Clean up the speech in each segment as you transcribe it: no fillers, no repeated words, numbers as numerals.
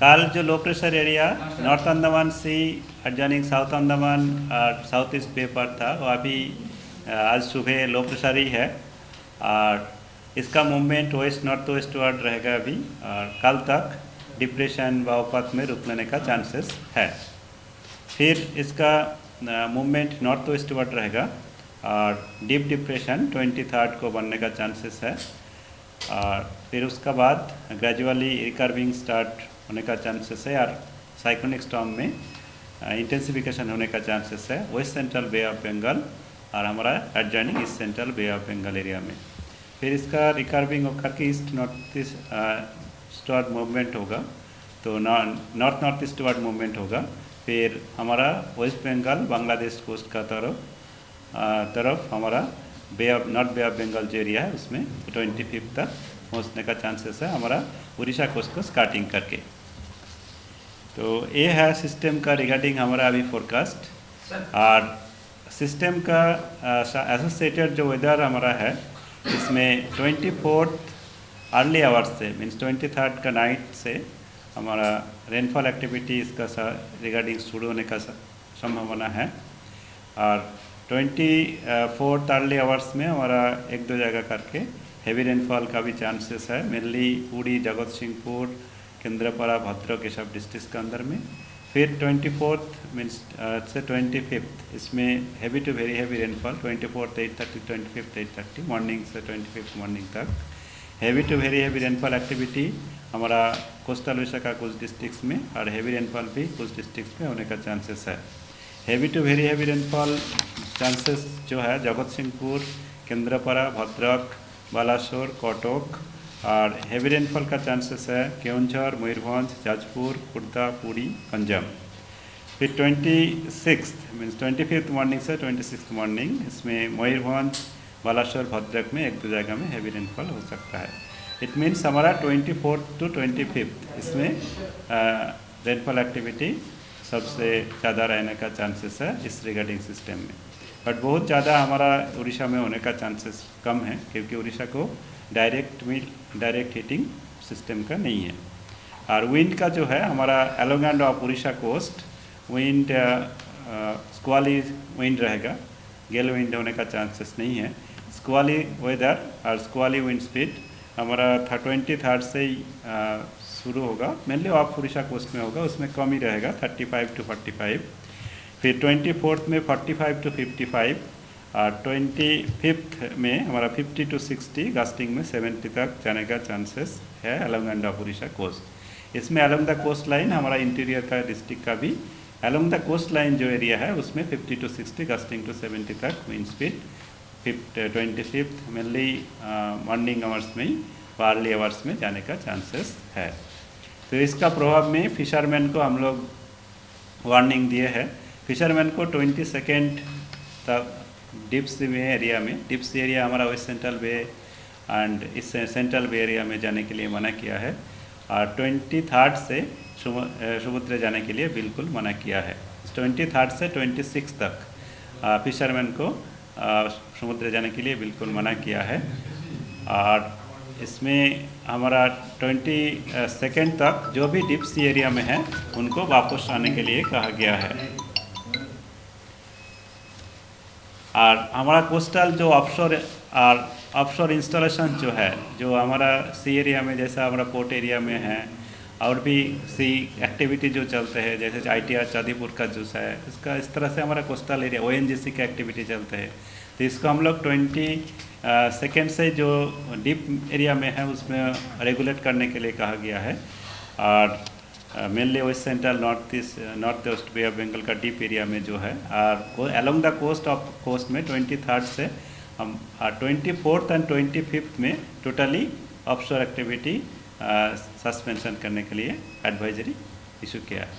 कल जो low pressure area north Andaman sea adjoining south Andaman और साउथ ईस्ट पे पर था, वो अभी आज सुबह लो प्रेशर ही है और इसका movement west north west word रहेगा अभी, और कल तक डिप्रेशन व उपत में रुक लेने का चांसेस है। फिर इसका मूवमेंट नॉर्थ वेस्ट वर्ड रहेगा और डीप डिप्रेशन 23 को बनने का चांसेस है, और फिर उसका बाद ग्रेजुअली रिकर्विंग स्टार्ट होने का चांसेस है और साइक्लोनिक स्टॉर्म में इंटेंसिफिकेशन होने का चांसेस है west central bay of Bengal और हमारा adjoining east central bay of Bengal area में। फिर इसका रिकर्विंग होकर के east north eastward movement होगा, तो north north eastward movement होगा। फिर हमारा वेस्ट बंगाल बांग्लादेश कोस्ट का तरफ हमारा bay of north bay of Bengal जो एरिया है उसमें 25 तक पहुँचने का चांसेस है हमारा उड़ीसा कोस्ट को स्टार्टिंग करके। तो ये है सिस्टम का रिगार्डिंग हमारा अभी फोरकास्ट। और सिस्टम का एसोसिएटेड जो वेदर हमारा है इसमें 24 अर्ली आवर्स से मीन्स 23 का नाइट से हमारा रेनफॉल एक्टिविटी इसका रिगार्डिंग शुरू होने का संभावना है, और 24 अर्ली आवर्स में हमारा एक दो जगह करके हेवी रेनफॉल का भी चांसेस है, मेनली पुरी, जगत सिंहपुर, केंद्रपाड़ा, भद्रक ये सब डिस्ट्रिक्ट के अंदर में। फिर 24 मीन्स से 25 इसमें heavy to very heavy rainfall 24 8:30 25 8:30 morning से 25 मॉर्निंग तक heavy to very heavy rainfall activity हमारा कोस्टल उड़ीसा का कुछ डिस्ट्रिक्ट्स में और हेवी रेनफॉल भी कुछ डिस्ट्रिक्ट्स में होने का चांसेस है। Heavy to very heavy rainfall chances जो है जगत सिंहपुर, केंद्रपाड़ा, भद्रक, बालासोर, कटक, और हेवी रेनफॉल का चांसेस है केउंझर, मयूरभंज, जाजपुर, खुर्दा, पुरी, गंजाम। फिर 26 मीन्स 25 मॉर्निंग से 26 मॉर्निंग इसमें मयूरभंज, बालासोर, भद्रक में एक दो जगह में हेवी रेनफॉल हो सकता है। इट मीन्स हमारा 24 to 25 इसमें रेनफॉल एक्टिविटी सबसे ज़्यादा रहने का चांसेस है इस रिगार्डिंग सिस्टम में। बट बहुत ज़्यादा हमारा उड़ीसा में होने का चांसेस कम है, क्योंकि उड़ीसा को डायरेक्ट हीटिंग सिस्टम का नहीं है। और विंड का जो है हमारा along and off Orissa coast wind squally wind रहेगा, गेल विंड होने का चांसेस नहीं है। स्क्वाली वेदर और स्क्वाली विंड स्पीड हमारा 23 से ही शुरू होगा, मेनली ऑफ उड़ीसा कोस्ट में होगा, उसमें कम ही रहेगा 35 to 45। फिर 24 में 45 to 55 और 25 में हमारा 50 to 60, गस्टिंग में 70 तक जाने का चांसेस है along and off Orissa coast. इसमें अलोंग द कोस्ट लाइन हमारा इंटीरियर का डिस्ट्रिक्ट का भी अलोंग द कोस्ट लाइन जो एरिया है उसमें 50 to 60, गस्टिंग टू 70 तक wind speed 25 mainly morning hours में ही अर्ली आवर्स में जाने का चांसेस है। तो इसका प्रभाव में फिशरमैन को हम लोग वार्निंग दिए हैं। फिशरमैन को 22 तक डीप सी एरिया में, डीप सी एरिया हमारा वेस्ट सेंट्रल बे एंड इस सेंट्रल बे एरिया में जाने के लिए मना किया है, और 23 से समुद्र जाने के लिए बिल्कुल मना किया है। 23 से 26 तक फिशरमैन को समुद्र जाने के लिए बिल्कुल मना किया है, और इसमें हमारा 22 तक जो भी डीप सी एरिया में है उनको वापस आने के लिए कहा गया है। और हमारा कोस्टल जो ऑफशोर इंस्टॉलेशन जो है, जो हमारा सी एरिया में जैसा हमारा पोर्ट एरिया में है और भी सी एक्टिविटी जो चलते हैं, जैसे ITR चांदीपुर का जूस है, इसका इस तरह से हमारा कोस्टल एरिया ONGC के एक्टिविटी चलते हैं, तो इसको हम लोग 22 से जो डीप एरिया में है उसमें रेगुलेट करने के लिए कहा गया है। और mainly west central north west bay of Bengal का डीप एरिया में जो है, और अलोंग द कोस्ट में 23 से हम 24 एंड 25 में टोटली ऑफशोर एक्टिविटी सस्पेंशन करने के लिए एडवाइजरी इशू किया है।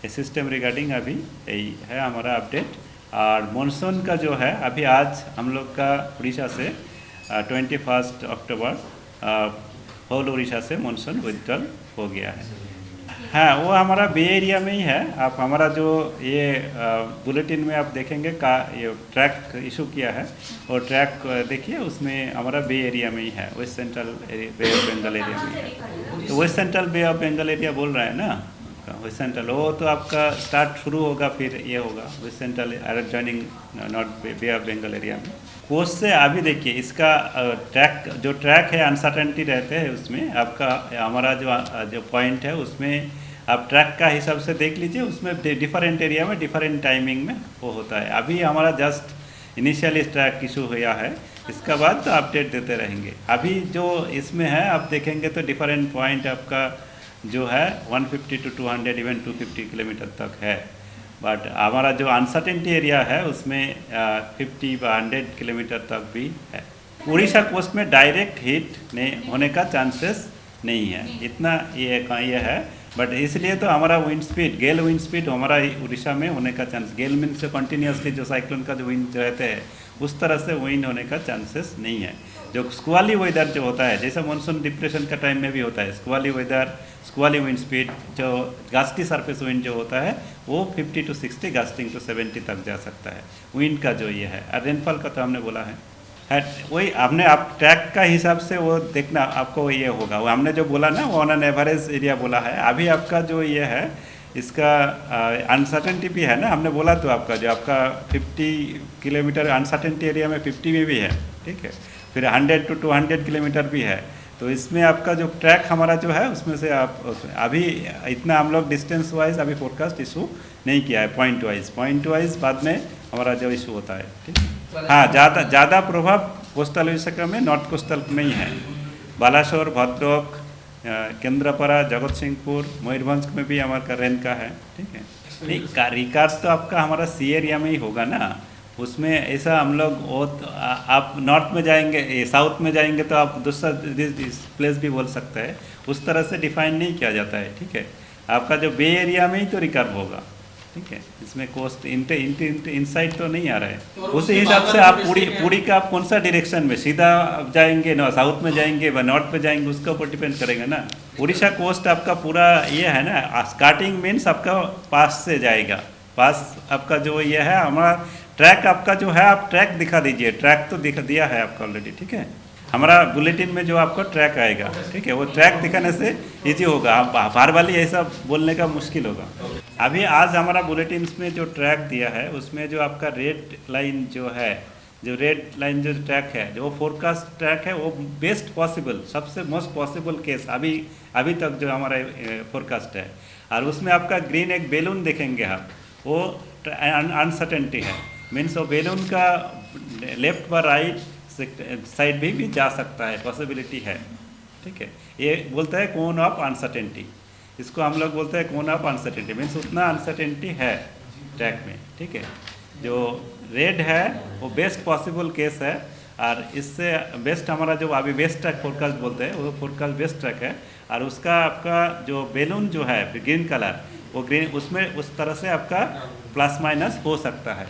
इस सिस्टम रिगार्डिंग अभी यही है हमारा अपडेट। और मानसून का जो है अभी आज हम लोग का उड़ीसा से 21 अक्टूबर होल उड़ीसा से मानसून विथड्रॉल हो गया है। हाँ, वो हमारा बे एरिया में ही है। आप हमारा जो ये बुलेटिन में आप देखेंगे का ये ट्रैक इशू किया है, और ट्रैक देखिए उसमें हमारा बे एरिया में ही है, west central bay of Bengal area में है। तो west central bay of Bengal area बोल रहे हैं ना, वेस्ट सेंट्रल वो तो आपका स्टार्ट शुरू होगा, फिर ये होगा west central joining north bay of Bengal area में। कोस्ट से अभी देखिए इसका ट्रैक है, अनसर्टेनिटी रहते हैं उसमें। आपका हमारा जो पॉइंट है उसमें आप ट्रैक का हिसाब से देख लीजिए, उसमें डिफरेंट एरिया में डिफरेंट टाइमिंग में वो होता है। अभी हमारा जस्ट इनिशियली ट्रैक इशू हुआ है, इसका बाद तो अपडेट देते रहेंगे। अभी जो इसमें है आप देखेंगे तो डिफरेंट पॉइंट आपका जो है 150 to 200 इवन 250 किलोमीटर तक है। बट हमारा जो अनसर्टेनिटी एरिया है उसमें 50 व 100 किलोमीटर तक भी है। उड़ीसा कोस्ट में डायरेक्ट हिट होने का चांसेस नहीं है, इतना ये है। बट इसलिए तो हमारा विंड स्पीड, गेल विंड स्पीड हमारा उड़ीसा में होने का चांस, गेल मीन से कंटिन्यूसली जो साइक्लोन का जो विंड रहते हैं उस तरह से विंड होने का चांसेस नहीं है। जो स्क्वाली वेदर जो होता है, जैसे मानसून डिप्रेशन का टाइम में भी होता है squally weather, squally wind speed, जो गास्टी सरफेस विंड जो होता है वो 50 to 60, गास्टिंग टू 70 तक जा सकता है विंड का जो ये है। और रेनफॉल का तो हमने बोला है वही हमने आप ट्रैक का हिसाब से वो देखना आपको ये होगा। वो हमने जो बोला ना वो ऑन एन एवरेज एरिया बोला है। अभी आपका जो ये है इसका अनसर्टेनिटी भी है ना, हमने बोला तो आपका जो आपका 50 किलोमीटर अनसर्टेनिटी एरिया में 50 में भी है, ठीक है, फिर 100 to 200 किलोमीटर भी है। तो इसमें आपका जो ट्रैक हमारा जो है उसमें से आप अभी इतना हम लोग डिस्टेंस वाइज अभी फोरकास्ट इशू नहीं किया है, पॉइंट वाइज बाद में हमारा जो इशू होता है, ठीक है। हाँ, ज़्यादा प्रभाव कोस्टल उड़ीसा में नॉर्थ कोस्टल में ही है। बालासोर, भद्रक, केंद्रपड़ा, जगत सिंहपुर, मयूरभंज में भी हमारा रेन का है, ठीक है। नहीं, रिकार्ड तो आपका हमारा सी एरिया में ही होगा ना, उसमें ऐसा हम लोग आप नॉर्थ में जाएंगे, साउथ में जाएंगे तो आप दूसरा प्लेस भी बोल सकते हैं, उस तरह से डिफाइन नहीं किया जाता है, ठीक है। आपका जो बे एरिया में ही तो रिकर्व होगा, ठीक है, इसमें कोस्ट इनसाइड तो नहीं आ रहा है। उसी हिसाब से आप पूरी का आप कौन सा डायरेक्शन में सीधा जाएंगे, ना साउथ में जाएंगे व नॉर्थ में जाएंगे, उसके ऊपर डिपेंड करेगा ना। उड़ीसा कोस्ट आपका पूरा ये है ना, स्टार्टिंग मीन्स आपका पास से जाएगा, पास आपका जो ये है हमारा ट्रैक आपका जो है, आप ट्रैक दिखा दीजिए, ट्रैक तो दिया है आपका ऑलरेडी, ठीक है। हमारा बुलेटिन में जो आपको ट्रैक आएगा, ठीक है, वो ट्रैक दिखाने से इजी होगा, बार वाली ऐसा बोलने का मुश्किल होगा। अभी आज हमारा बुलेटिन में जो ट्रैक दिया है उसमें जो आपका रेड लाइन जो है, जो रेड लाइन जो ट्रैक है, जो फोरकास्ट ट्रैक है, वो बेस्ट पॉसिबल, सबसे मोस्ट पॉसिबल केस अभी तक जो हमारा फोरकास्ट है। और उसमें आपका ग्रीन एक बैलून देखेंगे आप, वो अनसर्टेनिटी है, मीन्स वो बैलून का लेफ्ट व राइट साइड भी जा सकता है, पॉसिबिलिटी है, ठीक है। ये बोलता है कोन ऑफ अनसर्टेनिटी, इसको हम लोग बोलते हैं कोन ऑफ अनसर्टेनिटी, मीन्स उतना अनसर्टेनिटी है ट्रैक में, ठीक है। जो रेड है वो बेस्ट पॉसिबल केस है, और इससे बेस्ट हमारा जो अभी बेस्ट ट्रैक फोरकास्ट बोलते हैं वो फोरकास्ट बेस्ट ट्रैक है। और उसका आपका जो बैलून जो है ग्रीन कलर, वो ग्रीन उसमें उस तरह से आपका प्लस माइनस हो सकता है।